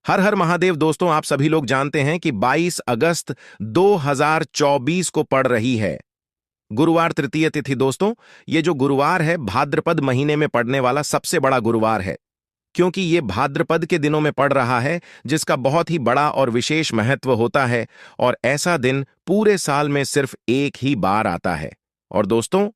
हर हर महादेव। दोस्तों, आप सभी लोग जानते हैं कि 22 अगस्त 2024 को पड़ रही है गुरुवार तृतीय तिथि। दोस्तों, ये जो गुरुवार है भाद्रपद महीने में पड़ने वाला सबसे बड़ा गुरुवार है, क्योंकि ये भाद्रपद के दिनों में पड़ रहा है, जिसका बहुत ही बड़ा और विशेष महत्व होता है। और ऐसा दिन पूरे साल में सिर्फ एक ही बार आता है। और दोस्तों,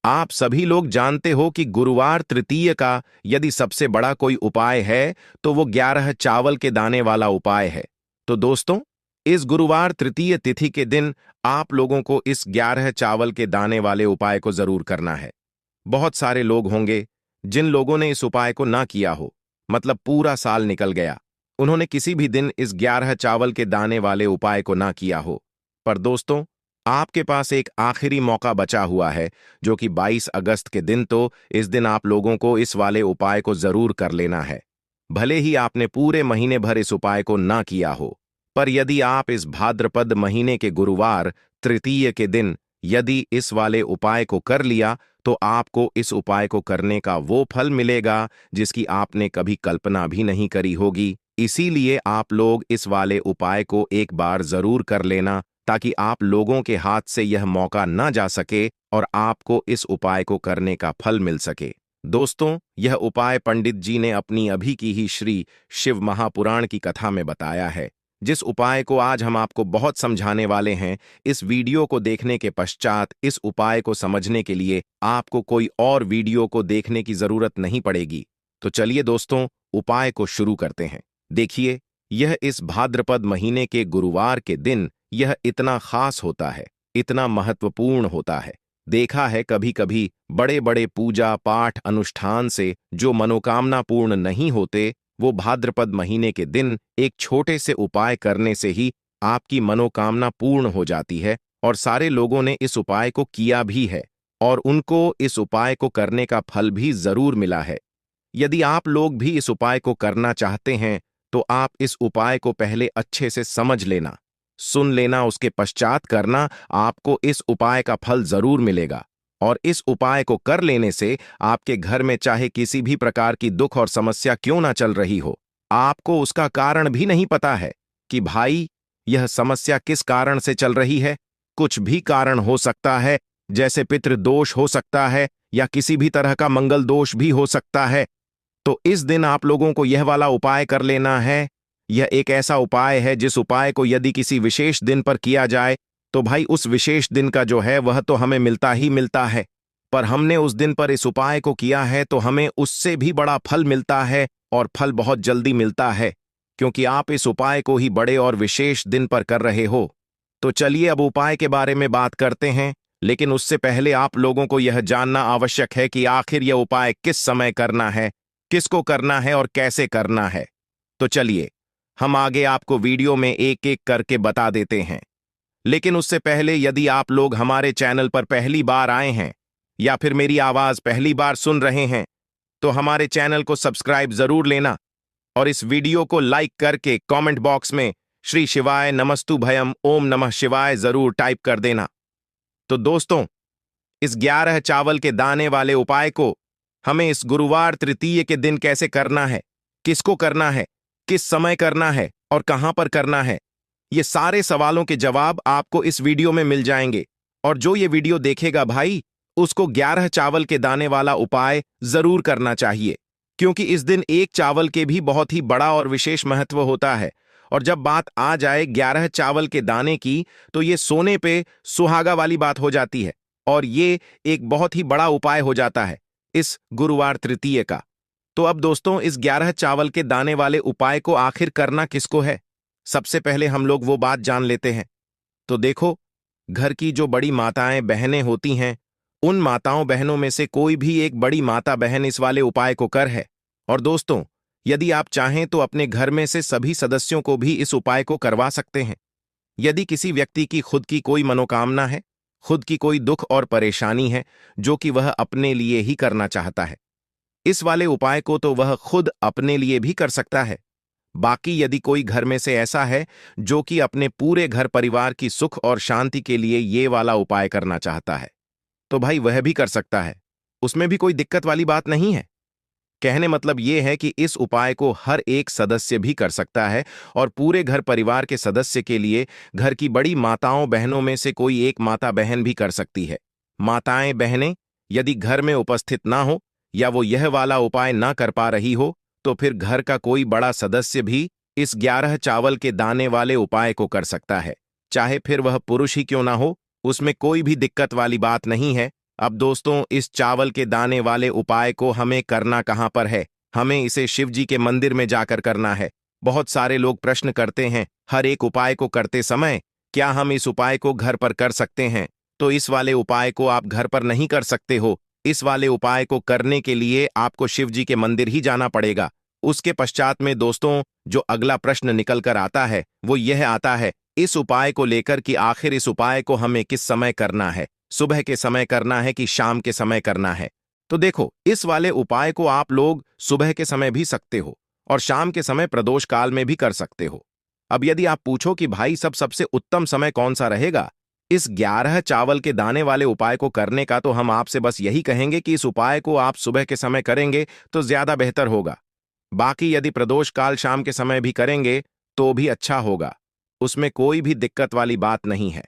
आप सभी लोग जानते हो कि गुरुवार तृतीय का यदि सबसे बड़ा कोई उपाय है तो वो 11 चावल के दाने वाला उपाय है। तो दोस्तों, इस गुरुवार तृतीय तिथि के दिन आप लोगों को इस 11 चावल के दाने वाले उपाय को जरूर करना है। बहुत सारे लोग होंगे जिन लोगों ने इस उपाय को ना किया हो, मतलब पूरा साल निकल गया, उन्होंने किसी भी दिन इस 11 चावल के दाने वाले उपाय को ना किया हो। पर दोस्तों, आपके पास एक आखिरी मौका बचा हुआ है, जो कि 22 अगस्त के दिन। तो इस दिन आप लोगों को इस वाले उपाय को जरूर कर लेना है। भले ही आपने पूरे महीने भर इस उपाय को ना किया हो, पर यदि आप इस भाद्रपद महीने के गुरुवार तृतीय के दिन यदि इस वाले उपाय को कर लिया, तो आपको इस उपाय को करने का वो फल मिलेगा जिसकी आपने कभी कल्पना भी नहीं करी होगी। इसीलिए आप लोग इस वाले उपाय को एक बार जरूर कर लेना, ताकि आप लोगों के हाथ से यह मौका ना जा सके और आपको इस उपाय को करने का फल मिल सके। दोस्तों, यह उपाय पंडित जी ने अपनी अभी की ही श्री शिव महापुराण की कथा में बताया है, जिस उपाय को आज हम आपको बहुत समझाने वाले हैं। इस वीडियो को देखने के पश्चात इस उपाय को समझने के लिए आपको कोई और वीडियो को देखने की जरूरत नहीं पड़ेगी। तो चलिए दोस्तों, उपाय को शुरू करते हैं। देखिए, यह इस भाद्रपद महीने के गुरुवार के दिन यह इतना खास होता है, इतना महत्वपूर्ण होता है। देखा है कभी कभी बड़े बड़े पूजा पाठ अनुष्ठान से जो मनोकामना पूर्ण नहीं होते, वो भाद्रपद महीने के दिन एक छोटे से उपाय करने से ही आपकी मनोकामना पूर्ण हो जाती है। और सारे लोगों ने इस उपाय को किया भी है और उनको इस उपाय को करने का फल भी जरूर मिला है। यदि आप लोग भी इस उपाय को करना चाहते हैं, तो आप इस उपाय को पहले अच्छे से समझ लेना, सुन लेना, उसके पश्चात करना। आपको इस उपाय का फल जरूर मिलेगा। और इस उपाय को कर लेने से आपके घर में चाहे किसी भी प्रकार की दुख और समस्या क्यों ना चल रही हो, आपको उसका कारण भी नहीं पता है कि भाई यह समस्या किस कारण से चल रही है। कुछ भी कारण हो सकता है, जैसे पितृदोष हो सकता है या किसी भी तरह का मंगल दोष भी हो सकता है। तो इस दिन आप लोगों को यह वाला उपाय कर लेना है। यह एक ऐसा उपाय है जिस उपाय को यदि किसी विशेष दिन पर किया जाए, तो भाई उस विशेष दिन का जो है वह तो हमें मिलता ही मिलता है। पर हमने उस दिन पर इस उपाय को किया है तो हमें उससे भी बड़ा फल मिलता है, और फल बहुत जल्दी मिलता है, क्योंकि आप इस उपाय को ही बड़े और विशेष दिन पर कर रहे हो। तो चलिए अब उपाय के बारे में बात करते हैं, लेकिन उससे पहले आप लोगों को यह जानना आवश्यक है कि आखिर यह उपाय किस समय करना है, किसको करना है और कैसे करना है। तो चलिए हम आगे आपको वीडियो में एक एक करके बता देते हैं। लेकिन उससे पहले यदि आप लोग हमारे चैनल पर पहली बार आए हैं या फिर मेरी आवाज पहली बार सुन रहे हैं, तो हमारे चैनल को सब्सक्राइब जरूर लेना और इस वीडियो को लाइक करके कमेंट बॉक्स में श्री शिवाय नमस्तु भयम ओम नमः शिवाय जरूर टाइप कर देना। तो दोस्तों, इस 11 चावल के दाने वाले उपाय को हमें इस गुरुवार तृतीय के दिन कैसे करना है, किसको करना है, किस समय करना है और कहां पर करना है, ये सारे सवालों के जवाब आपको इस वीडियो में मिल जाएंगे। और जो ये वीडियो देखेगा भाई, उसको 11 चावल के दाने वाला उपाय जरूर करना चाहिए, क्योंकि इस दिन एक चावल के भी बहुत ही बड़ा और विशेष महत्व होता है। और जब बात आ जाए 11 चावल के दाने की, तो ये सोने पे सुहागा वाली बात हो जाती है, और ये एक बहुत ही बड़ा उपाय हो जाता है इस गुरुवार तृतीय का। तो अब दोस्तों, इस 11 चावल के दाने वाले उपाय को आखिर करना किसको है, सबसे पहले हम लोग वो बात जान लेते हैं। तो देखो, घर की जो बड़ी माताएं बहनें होती हैं, उन माताओं बहनों में से कोई भी एक बड़ी माता बहन इस वाले उपाय को कर है। और दोस्तों, यदि आप चाहें तो अपने घर में से सभी सदस्यों को भी इस उपाय को करवा सकते हैं। यदि किसी व्यक्ति की खुद की कोई मनोकामना है, खुद की कोई दुख और परेशानी है जो कि वह अपने लिए ही करना चाहता है, इस वाले उपाय को तो वह खुद अपने लिए भी कर सकता है। बाकी यदि कोई घर में से ऐसा है जो कि अपने पूरे घर परिवार की सुख और शांति के लिए ये वाला उपाय करना चाहता है, तो भाई वह भी कर सकता है, उसमें भी कोई दिक्कत वाली बात नहीं है। कहने मतलब ये है कि इस उपाय को हर एक सदस्य भी कर सकता है और पूरे घर परिवार के सदस्य के लिए घर की बड़ी माताओं बहनों में से कोई एक माता बहन भी कर सकती है। माताएं बहनें यदि घर में उपस्थित ना हो या वो यह वाला उपाय ना कर पा रही हो तो फिर घर का कोई बड़ा सदस्य भी इस 11 चावल के दाने वाले उपाय को कर सकता है, चाहे फिर वह पुरुष ही क्यों ना हो। उसमें कोई भी दिक्कत वाली बात नहीं है। अब दोस्तों, इस चावल के दाने वाले उपाय को हमें करना कहां पर है? हमें इसे शिव जी के मंदिर में जाकर करना है। बहुत सारे लोग प्रश्न करते हैं हर एक उपाय को करते समय क्या हम इस उपाय को घर पर कर सकते हैं? तो इस वाले उपाय को आप घर पर नहीं कर सकते हो। इस वाले उपाय को करने के लिए आपको शिव जी के मंदिर ही जाना पड़ेगा। उसके पश्चात में दोस्तों जो अगला प्रश्न निकल कर आता है वो यह आता है इस उपाय को लेकर कि आखिर इस उपाय को हमें किस समय करना है, सुबह के समय करना है कि शाम के समय करना है? तो देखो, इस वाले उपाय को आप लोग सुबह के समय भी सकते हो और शाम के समय प्रदोष काल में भी कर सकते हो। अब यदि आप पूछो कि भाई सबसे उत्तम समय कौन सा रहेगा इस 11 चावल के दाने वाले उपाय को करने का, तो हम आपसे बस यही कहेंगे कि इस उपाय को आप सुबह के समय करेंगे तो ज्यादा बेहतर होगा। बाकी यदि प्रदोष काल शाम के समय भी करेंगे तो भी अच्छा होगा, उसमें कोई भी दिक्कत वाली बात नहीं है।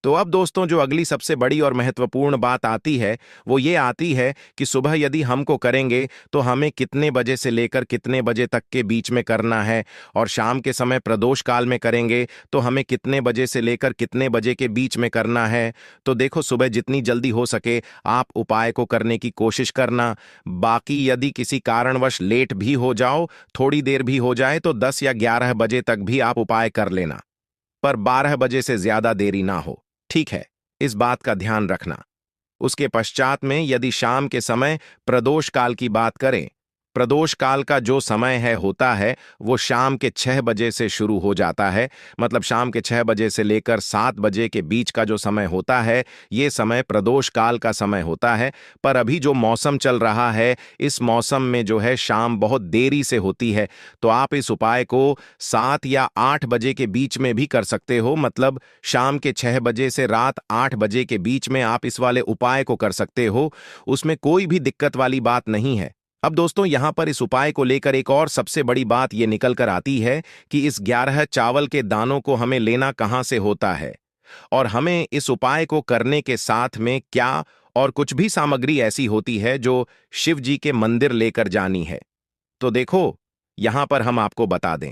तो अब दोस्तों जो अगली सबसे बड़ी और महत्वपूर्ण बात आती है वो ये आती है कि सुबह यदि हमको करेंगे तो हमें कितने बजे से लेकर कितने बजे तक के बीच में करना है, और शाम के समय प्रदोष काल में करेंगे तो हमें कितने बजे से लेकर कितने बजे के बीच में करना है। तो देखो, सुबह जितनी जल्दी हो सके आप उपाय को करने की कोशिश करना। बाकी यदि किसी कारणवश लेट भी हो जाओ, थोड़ी देर भी हो जाए, तो 10 या 11 बजे तक भी आप उपाय कर लेना, पर 12 बजे से ज्यादा देरी ना हो, ठीक है? इस बात का ध्यान रखना। उसके पश्चात में यदि शाम के समय प्रदोष काल की बात करें, प्रदोष काल का जो समय है होता है वो शाम के 6 बजे से शुरू हो जाता है। मतलब शाम के 6 बजे से लेकर 7 बजे के बीच का जो समय होता है ये समय प्रदोष काल का समय होता है। पर अभी जो मौसम चल रहा है इस मौसम में जो है शाम बहुत देरी से होती है, तो आप इस उपाय को 7 या 8 बजे के बीच में भी कर सकते हो। मतलब शाम के 6 बजे से रात 8 बजे के बीच में आप इस वाले उपाय को कर सकते हो, उसमें कोई भी दिक्कत वाली बात नहीं है। अब दोस्तों यहां पर इस उपाय को लेकर एक और सबसे बड़ी बात यह निकल कर आती है कि इस 11 चावल के दानों को हमें लेना कहां से होता है और हमें इस उपाय को करने के साथ में क्या और कुछ भी सामग्री ऐसी होती है जो शिव जी के मंदिर लेकर जानी है। तो देखो, यहां पर हम आपको बता दें।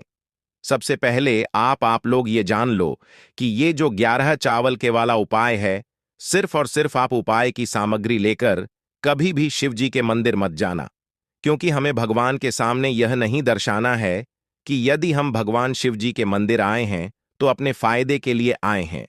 सबसे पहले आप लोग ये जान लो कि ये जो 11 चावल के वाला उपाय है, सिर्फ और सिर्फ आप उपाय की सामग्री लेकर कभी भी शिव जी के मंदिर मत जाना, क्योंकि हमें भगवान के सामने यह नहीं दर्शाना है कि यदि हम भगवान शिव जी के मंदिर आए हैं तो अपने फायदे के लिए आए हैं।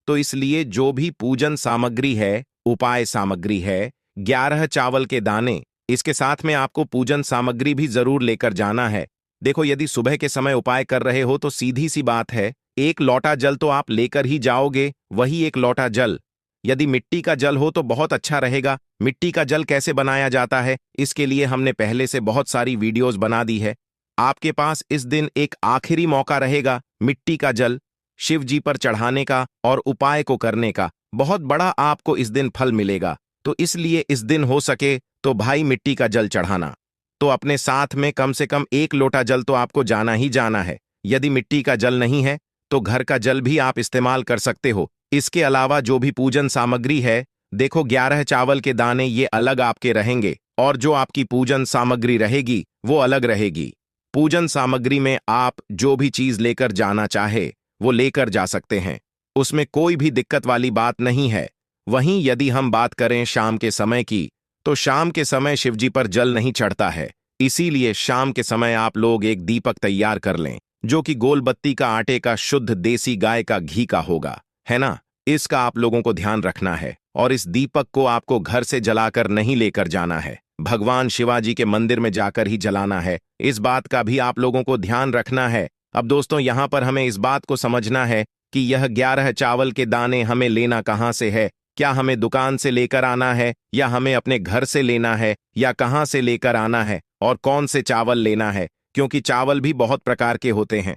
तो इसलिए जो भी पूजन सामग्री है, उपाय सामग्री है, 11 चावल के दाने, इसके साथ में आपको पूजन सामग्री भी जरूर लेकर जाना है। देखो, यदि सुबह के समय उपाय कर रहे हो तो सीधी सी बात है, एक लोटा जल तो आप लेकर ही जाओगे, वही एक लोटा जल। यदि मिट्टी का जल हो तो बहुत अच्छा रहेगा। मिट्टी का जल कैसे बनाया जाता है इसके लिए हमने पहले से बहुत सारी वीडियोस बना दी है। आपके पास इस दिन एक आखिरी मौका रहेगा मिट्टी का जल शिव जी पर चढ़ाने का और उपाय को करने का। बहुत बड़ा आपको इस दिन फल मिलेगा, तो इसलिए इस दिन हो सके तो भाई मिट्टी का जल चढ़ाना। तो अपने साथ में कम से कम एक लोटा जल तो आपको जाना ही जाना है। यदि मिट्टी का जल नहीं है तो घर का जल भी आप इस्तेमाल कर सकते हो। इसके अलावा जो भी पूजन सामग्री है, देखो 11 चावल के दाने ये अलग आपके रहेंगे और जो आपकी पूजन सामग्री रहेगी वो अलग रहेगी। पूजन सामग्री में आप जो भी चीज लेकर जाना चाहे वो लेकर जा सकते हैं, उसमें कोई भी दिक्कत वाली बात नहीं है। वहीं यदि हम बात करें शाम के समय की, तो शाम के समय शिवजी पर जल नहीं चढ़ता है, इसीलिए शाम के समय आप लोग एक दीपक तैयार कर लें जो कि गोल बत्ती का आटे का शुद्ध देसी गाय का घी का होगा, है ना? इसका आप लोगों को ध्यान रखना है और इस दीपक को आपको घर से जलाकर नहीं लेकर जाना है, भगवान शिवाजी के मंदिर में जाकर ही जलाना है। इस बात का भी आप लोगों को ध्यान रखना है। अब दोस्तों यहां पर हमें इस बात को समझना है कि यह 11 चावल के दाने हमें लेना कहां से है। क्या हमें दुकान से लेकर आना है या हमें अपने घर से लेना है या कहां से लेकर आना है और कौन से चावल लेना है, क्योंकि चावल भी बहुत प्रकार के होते हैं।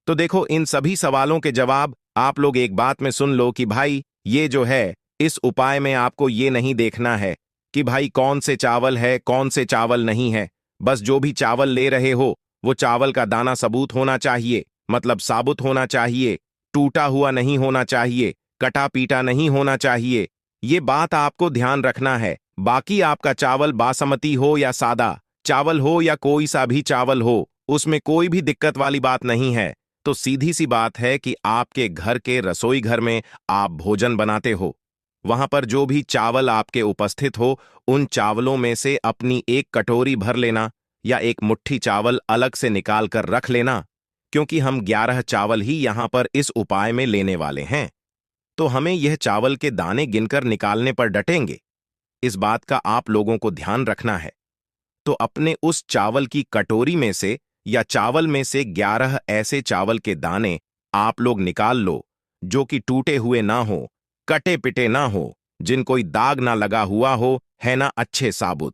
तो देखो, इन सभी सवालों के जवाब आप लोग एक बात में सुन लो कि भाई ये जो है इस उपाय में आपको ये नहीं देखना है कि भाई कौन से चावल है कौन से चावल नहीं है। बस जो भी चावल ले रहे हो वो चावल का दाना सबूत होना चाहिए, मतलब साबुत होना चाहिए, टूटा हुआ नहीं होना चाहिए, कटा पीटा नहीं होना चाहिए। ये बात आपको ध्यान रखना है। बाकी आपका चावल बासमती हो या सादा चावल हो या कोई सा भी चावल हो, उसमें कोई भी दिक्कत वाली बात नहीं है। तो सीधी सी बात है कि आपके घर के रसोई घर में आप भोजन बनाते हो, वहां पर जो भी चावल आपके उपस्थित हो उन चावलों में से अपनी एक कटोरी भर लेना या एक मुट्ठी चावल अलग से निकाल कर रख लेना, क्योंकि हम 11 चावल ही यहां पर इस उपाय में लेने वाले हैं। तो हमें यह चावल के दाने गिनकर निकालने पर डटेंगे। इस बात का आप लोगों को ध्यान रखना है। तो अपने उस चावल की कटोरी में से या चावल में से 11 ऐसे चावल के दाने आप लोग निकाल लो जो कि टूटे हुए ना हो, कटे पिटे ना हो, जिन कोई दाग ना लगा हुआ हो, है ना, अच्छे साबुत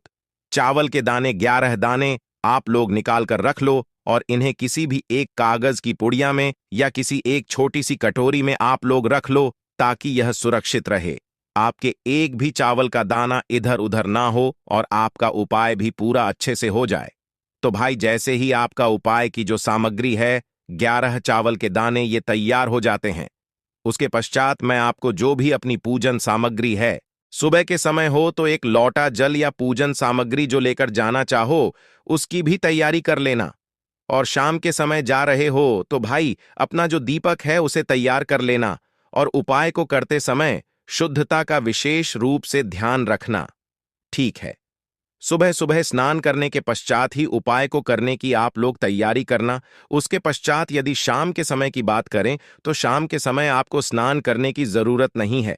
चावल के दाने 11 दाने आप लोग निकाल कर रख लो और इन्हें किसी भी एक कागज की पुड़िया में या किसी एक छोटी सी कटोरी में आप लोग रख लो ताकि यह सुरक्षित रहे, आपके एक भी चावल का दाना इधर उधर ना हो और आपका उपाय भी पूरा अच्छे से हो जाए। तो भाई जैसे ही आपका उपाय की जो सामग्री है 11 चावल के दाने ये तैयार हो जाते हैं, उसके पश्चात मैं आपको जो भी अपनी पूजन सामग्री है, सुबह के समय हो तो एक लौटा जल या पूजन सामग्री जो लेकर जाना चाहो उसकी भी तैयारी कर लेना, और शाम के समय जा रहे हो तो भाई अपना जो दीपक है उसे तैयार कर लेना, और उपाय को करते समय शुद्धता का विशेष रूप से ध्यान रखना। ठीक है, सुबह सुबह स्नान करने के पश्चात ही उपाय को करने की आप लोग तैयारी करना। उसके पश्चात यदि शाम के समय की बात करें तो शाम के समय आपको स्नान करने की जरूरत नहीं है,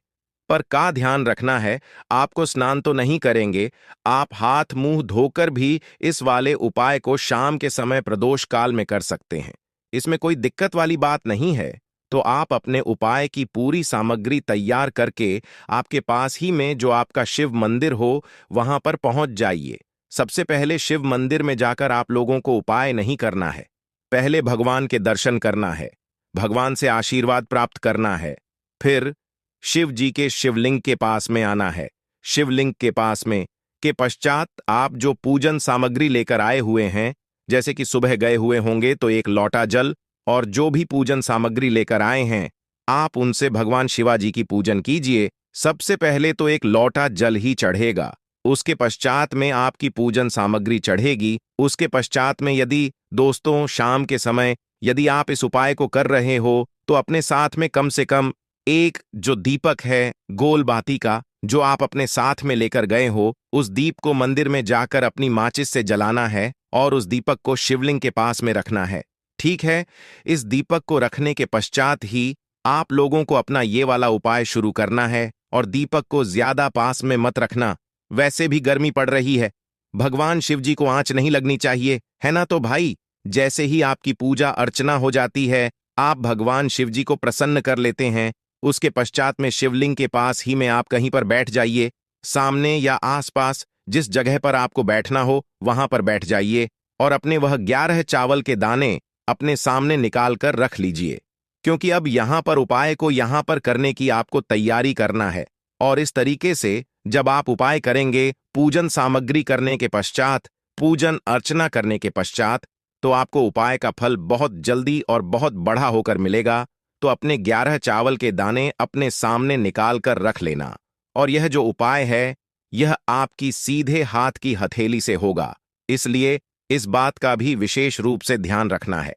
पर का ध्यान रखना है, आपको स्नान तो नहीं करेंगे, आप हाथ मुंह धोकर भी इस वाले उपाय को शाम के समय प्रदोष काल में कर सकते हैं। इसमें कोई दिक्कत वाली बात नहीं है। तो आप अपने उपाय की पूरी सामग्री तैयार करके आपके पास ही में जो आपका शिव मंदिर हो वहां पर पहुंच जाइए। सबसे पहले शिव मंदिर में जाकर आप लोगों को उपाय नहीं करना है, पहले भगवान के दर्शन करना है, भगवान से आशीर्वाद प्राप्त करना है, फिर शिव जी के शिवलिंग के पास में आना है। शिवलिंग के पास में के पश्चात आप जो पूजन सामग्री लेकर आए हुए हैं, जैसे कि सुबह गए हुए होंगे तो एक लौटा जल और जो भी पूजन सामग्री लेकर आए हैं आप उनसे भगवान शिवाजी की पूजन कीजिए। सबसे पहले तो एक लौटा जल ही चढ़ेगा, उसके पश्चात में आपकी पूजन सामग्री चढ़ेगी। उसके पश्चात में यदि दोस्तों शाम के समय यदि आप इस उपाय को कर रहे हो तो अपने साथ में कम से कम एक जो दीपक है गोल बाती का जो आप अपने साथ में लेकर गए हो, उस दीप को मंदिर में जाकर अपनी माचिस से जलाना है और उस दीपक को शिवलिंग के पास में रखना है। ठीक है, इस दीपक को रखने के पश्चात ही आप लोगों को अपना ये वाला उपाय शुरू करना है, और दीपक को ज्यादा पास में मत रखना, वैसे भी गर्मी पड़ रही है, भगवान शिव जी को आंच नहीं लगनी चाहिए, है ना। तो भाई जैसे ही आपकी पूजा अर्चना हो जाती है आप भगवान शिव जी को प्रसन्न कर लेते हैं, उसके पश्चात में शिवलिंग के पास ही में आप कहीं पर बैठ जाइए, सामने या आसपास जिस जगह पर आपको बैठना हो वहां पर बैठ जाइए और अपने वह 11 चावल के दाने अपने सामने निकाल कर रख लीजिए, क्योंकि अब यहां पर उपाय को यहां पर करने की आपको तैयारी करना है। और इस तरीके से जब आप उपाय करेंगे पूजन सामग्री करने के पश्चात, पूजन अर्चना करने के पश्चात, तो आपको उपाय का फल बहुत जल्दी और बहुत बड़ा होकर मिलेगा। तो अपने 11 चावल के दाने अपने सामने निकाल कर रख लेना, और यह जो उपाय है यह आपकी सीधे हाथ की हथेली से होगा, इसलिए इस बात का भी विशेष रूप से ध्यान रखना है।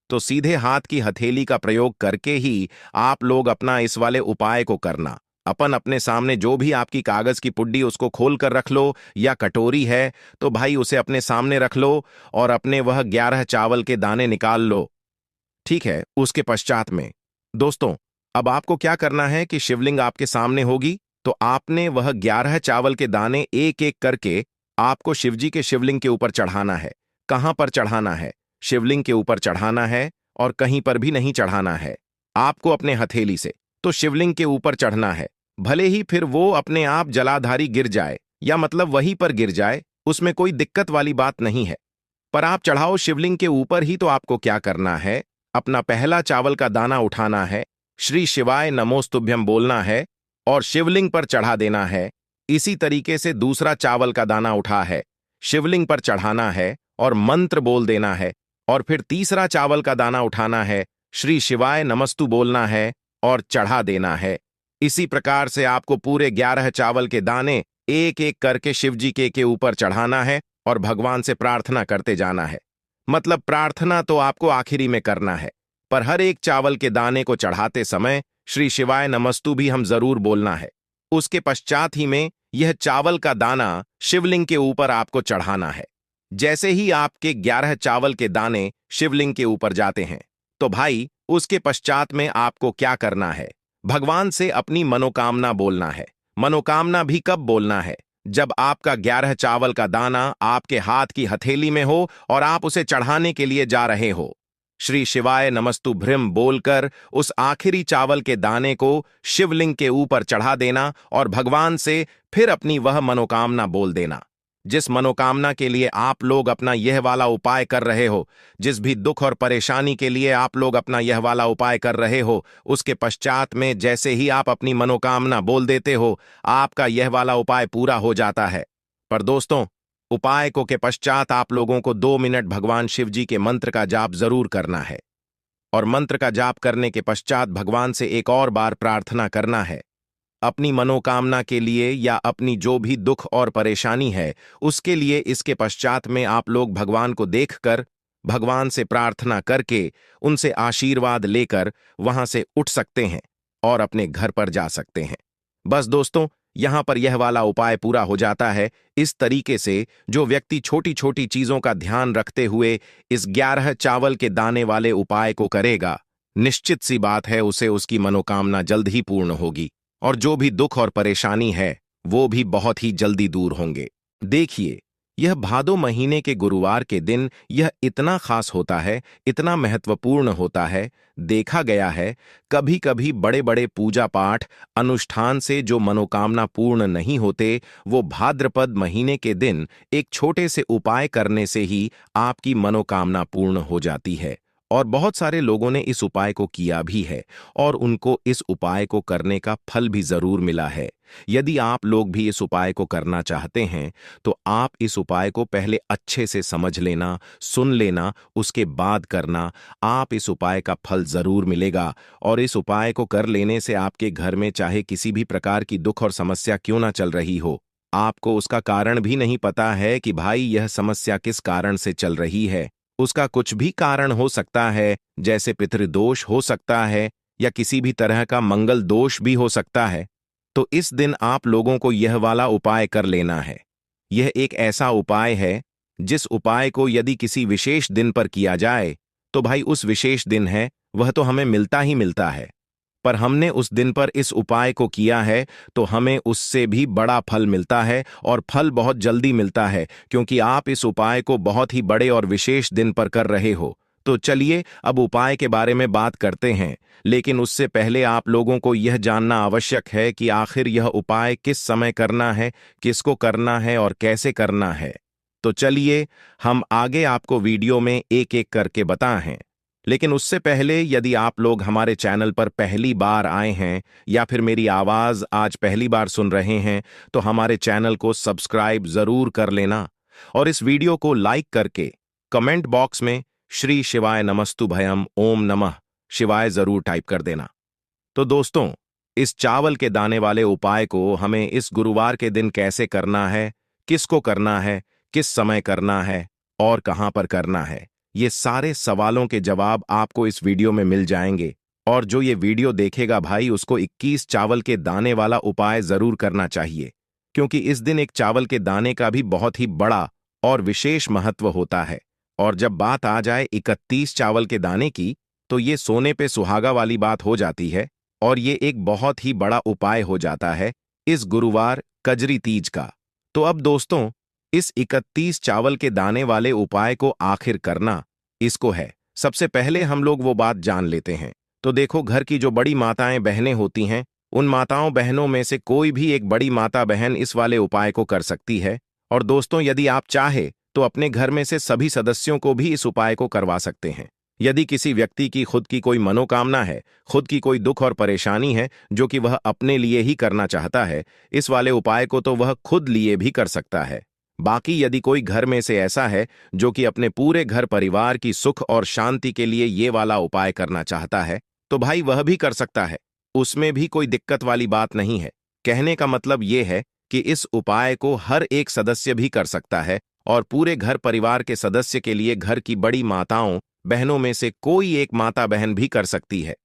तो सीधे हाथ की हथेली का प्रयोग करके ही आप लोग अपना इस वाले उपाय को करना। अपन अपने सामने जो भी आपकी कागज की पुड्डी उसको खोल कर रख लो, या कटोरी है तो भाई उसे अपने सामने रख लो और अपने वह 11 चावल के दाने निकाल लो। ठीक है, उसके पश्चात में दोस्तों अब आपको क्या करना है कि शिवलिंग आपके सामने होगी, तो आपने वह 11 चावल के दाने एक एक करके आपको शिवजी के शिवलिंग के ऊपर चढ़ाना है। कहां पर चढ़ाना है? शिवलिंग के ऊपर चढ़ाना है, और कहीं पर भी नहीं चढ़ाना है आपको अपने हथेली से, तो शिवलिंग के ऊपर चढ़ना है। भले ही फिर वो अपने आप जलाधारी गिर जाए या मतलब वहीं पर गिर जाए, उसमें कोई दिक्कत वाली बात नहीं है, पर आप चढ़ाओ शिवलिंग के ऊपर ही। तो आपको क्या करना है, अपना पहला चावल का दाना उठाना है, श्री शिवाय नमोस्तुभ्यम बोलना है और शिवलिंग पर चढ़ा देना है। इसी तरीके से दूसरा चावल का दाना उठा है, शिवलिंग पर चढ़ाना है और मंत्र बोल देना है। और फिर तीसरा चावल का दाना उठाना है, श्री शिवाय नमस्तु बोलना है और चढ़ा देना है। इसी प्रकार से आपको पूरे 11 चावल के दाने एक एक करके शिव जी के ऊपर चढ़ाना है और भगवान से प्रार्थना करते जाना है। मतलब प्रार्थना तो आपको आखिरी में करना है, पर हर एक चावल के दाने को चढ़ाते समय श्री शिवाय नमस्तु भी हम जरूर बोलना है। उसके पश्चात ही में यह चावल का दाना शिवलिंग के ऊपर आपको चढ़ाना है। जैसे ही आपके 11 चावल के दाने शिवलिंग के ऊपर जाते हैं, तो भाई उसके पश्चात में आपको क्या करना है, भगवान से अपनी मनोकामना बोलना है। मनोकामना भी कब बोलना है, जब आपका 11 चावल का दाना आपके हाथ की हथेली में हो और आप उसे चढ़ाने के लिए जा रहे हो। श्री शिवाय नमस्तु भ्रिम बोलकर उस आखिरी चावल के दाने को शिवलिंग के ऊपर चढ़ा देना और भगवान से फिर अपनी वह मनोकामना बोल देना, जिस मनोकामना के लिए आप लोग अपना यह वाला उपाय कर रहे हो, जिस भी दुख और परेशानी के लिए आप लोग अपना यह वाला उपाय कर रहे हो, उसके पश्चात में जैसे ही आप अपनी मनोकामना बोल देते हो, आपका यह वाला उपाय पूरा हो जाता है। पर दोस्तों, उपाय को के पश्चात आप लोगों को 2 मिनट भगवान शिव जी के मंत्र का जाप जरूर करना है। और मंत्र का जाप करने के पश्चात भगवान से एक और बार प्रार्थना करना है अपनी मनोकामना के लिए या अपनी जो भी दुख और परेशानी है उसके लिए। इसके पश्चात में आप लोग भगवान को देखकर, भगवान से प्रार्थना करके, उनसे आशीर्वाद लेकर वहां से उठ सकते हैं और अपने घर पर जा सकते हैं। बस दोस्तों, यहां पर यह वाला उपाय पूरा हो जाता है। इस तरीके से जो व्यक्ति छोटी छोटी चीजों का ध्यान रखते हुए इस 11 चावल के दाने वाले उपाय को करेगा, निश्चित सी बात है उसे उसकी मनोकामना जल्द ही पूर्ण होगी और जो भी दुख और परेशानी है वो भी बहुत ही जल्दी दूर होंगे। देखिए, यह भादो महीने के गुरुवार के दिन यह इतना खास होता है, इतना महत्वपूर्ण होता है। देखा गया है कभी कभी बड़े बड़े पूजा पाठ अनुष्ठान से जो मनोकामना पूर्ण नहीं होते, वो भाद्रपद महीने के दिन एक छोटे से उपाय करने से ही आपकी मनोकामना पूर्ण हो जाती है। और बहुत सारे लोगों ने इस उपाय को किया भी है और उनको इस उपाय को करने का फल भी जरूर मिला है। यदि आप लोग भी इस उपाय को करना चाहते हैं तो आप इस उपाय को पहले अच्छे से समझ लेना, सुन लेना, उसके बाद करना। आप इस उपाय का फल जरूर मिलेगा और इस उपाय को कर लेने से आपके घर में चाहे किसी भी प्रकार की दुख और समस्या क्यों ना चल रही हो, आपको उसका कारण भी नहीं पता है कि भाई यह समस्या किस कारण से चल रही है। उसका कुछ भी कारण हो सकता है, जैसे पितृदोष हो सकता है या किसी भी तरह का मंगल दोष भी हो सकता है। तो इस दिन आप लोगों को यह वाला उपाय कर लेना है। यह एक ऐसा उपाय है जिस उपाय को यदि किसी विशेष दिन पर किया जाए तो भाई उस विशेष दिन है वह तो हमें मिलता ही मिलता है, पर हमने उस दिन पर इस उपाय को किया है तो हमें उससे भी बड़ा फल मिलता है और फल बहुत जल्दी मिलता है, क्योंकि आप इस उपाय को बहुत ही बड़े और विशेष दिन पर कर रहे हो। तो चलिए अब उपाय के बारे में बात करते हैं, लेकिन उससे पहले आप लोगों को यह जानना आवश्यक है कि आखिर यह उपाय किस समय करना है, किसको करना है और कैसे करना है। तो चलिए हम आगे आपको वीडियो में एक एक करके बताएं। लेकिन उससे पहले यदि आप लोग हमारे चैनल पर पहली बार आए हैं या फिर मेरी आवाज आज पहली बार सुन रहे हैं तो हमारे चैनल को सब्सक्राइब जरूर कर लेना और इस वीडियो को लाइक करके कमेंट बॉक्स में श्री शिवाय नमस्तु भयम ओम नमः शिवाय जरूर टाइप कर देना। तो दोस्तों, इस चावल के दाने वाले उपाय को हमें इस गुरुवार के दिन कैसे करना है, किसको करना है, किस समय करना है और कहां पर करना है, ये सारे सवालों के जवाब आपको इस वीडियो में मिल जाएंगे। और जो ये वीडियो देखेगा भाई उसको 21 चावल के दाने वाला उपाय जरूर करना चाहिए, क्योंकि इस दिन एक चावल के दाने का भी बहुत ही बड़ा और विशेष महत्व होता है। और जब बात आ जाए 31 चावल के दाने की तो ये सोने पे सुहागा वाली बात हो जाती है और ये एक बहुत ही बड़ा उपाय हो जाता है इस गुरुवार कजरी तीज का। तो अब दोस्तों, इस 31 चावल के दाने वाले उपाय को आखिर करना इसको है। सबसे पहले हम लोग वो बात जान लेते हैं। तो देखो, घर की जो बड़ी माताएं बहनें होती हैं, उन माताओं बहनों में से कोई भी एक बड़ी माता बहन इस वाले उपाय को कर सकती है। और दोस्तों, यदि आप चाहे तो अपने घर में से सभी सदस्यों को भी इस उपाय को करवा सकते हैं। यदि किसी व्यक्ति की खुद की कोई मनोकामना है, खुद की कोई दुख और परेशानी है जो कि वह अपने लिए ही करना चाहता है, इस वाले उपाय को तो वह खुद लिए भी कर सकता है। बाकी यदि कोई घर में से ऐसा है जो कि अपने पूरे घर परिवार की सुख और शांति के लिए ये वाला उपाय करना चाहता है, तो भाई वह भी कर सकता है। उसमें भी कोई दिक्कत वाली बात नहीं है। कहने का मतलब ये है कि इस उपाय को हर एक सदस्य भी कर सकता है और पूरे घर परिवार के सदस्य के लिए घर की बड़ी माताओं बहनों में से कोई एक माता बहन भी कर सकती है।